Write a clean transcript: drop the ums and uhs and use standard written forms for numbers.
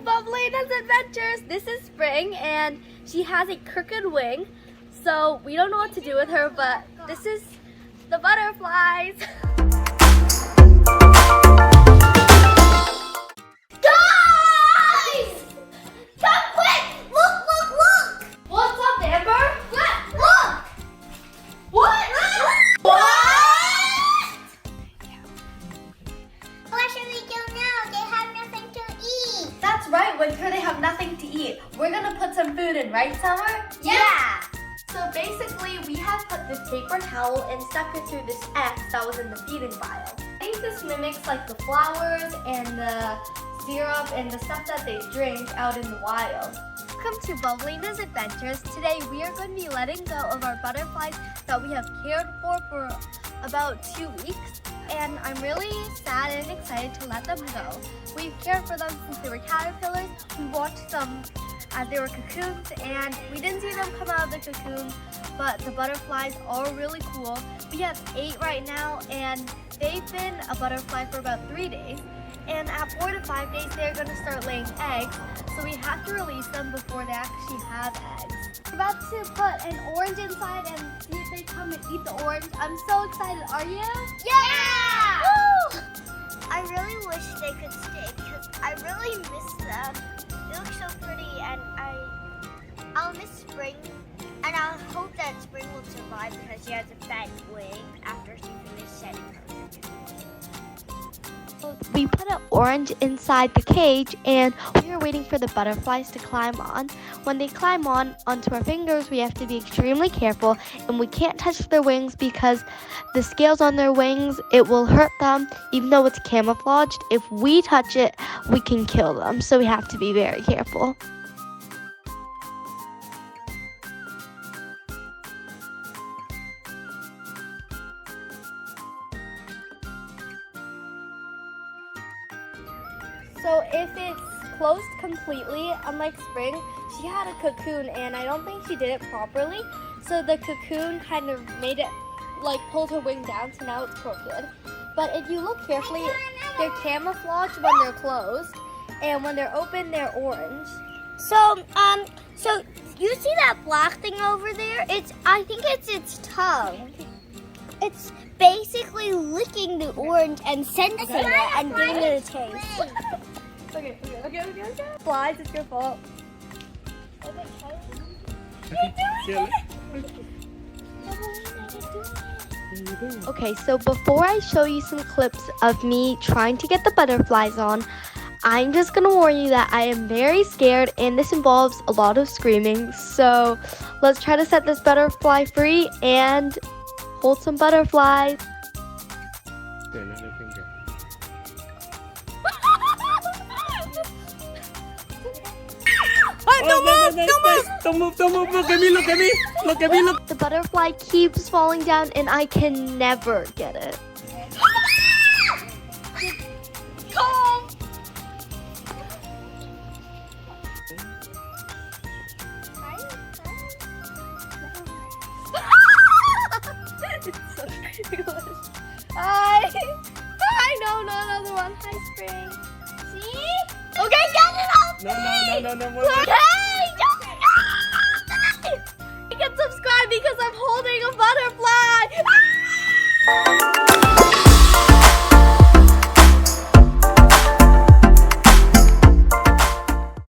Bubblelina's Adventures. This is Spring and she has a crooked wing, so we don't know what to do with her, but this is the butterflies. Guys! Come quick! Look, look, look! What's up, Amber? Look! What? What should we do now? They have nothing to eat. That's right, Winter, they have nothing to eat. We're gonna put some food in, right, Summer? Yeah. So basically, we have put this paper towel and stuck it through this X that was in the feeding vial. I think this mimics like the flowers and the syrup and the stuff that they drink out in the wild. Welcome to Bubblelina's Adventures. Today we are going to be letting go of our butterflies that we have cared for about 2 weeks. And I'm really sad and excited to let them go. We've cared for them since they were caterpillars. We watched them as they were cocoons, and we didn't see them come out of the cocoon, but the butterflies are really cool. We have 8 right now, and they've been a butterfly for about 3 days. And at 4 to 5 days, they're going to start laying eggs, so we have to release them before they actually have eggs. We're about to put an orange inside and see if they come and eat the orange. I'm so excited. Are you? Yeah! Woo! I really wish they could stay because I really miss them. They look so pretty, and I'll miss Spring, and I'll hope that Spring will survive because she has a bad wing after she finished shedding her. We put an orange inside the cage and we are waiting for the butterflies to climb on. When they climb onto our fingers, we have to be extremely careful, and we can't touch their wings because the scales on their wings, it will hurt them even though it's camouflaged. If we touch it, we can kill them, so we have to be very careful. So if it's closed completely, unlike Spring, she had a cocoon and I don't think she did it properly. So the cocoon kind of made it, like pulled her wing down, so now it's crooked. But if you look carefully, they're camouflaged when they're closed, and when they're open, they're orange. So you see that black thing over there? I think it's its tongue. It's basically licking the orange and sensing it and giving it a taste. Okay. Flies, it's your fault. Okay, so before I show you some clips of me trying to get the butterflies on, I'm just going to warn you that I am very scared and this involves a lot of screaming. So let's try to set this butterfly free and hold some butterflies. Don't move, look at me. The butterfly keeps falling down and I can never get it. Calm! It's so English. Hi! No, another one. Hi, Spring. See? Okay, get it off me! No. Hey, don't like and subscribe because I'm holding a butterfly! Ah!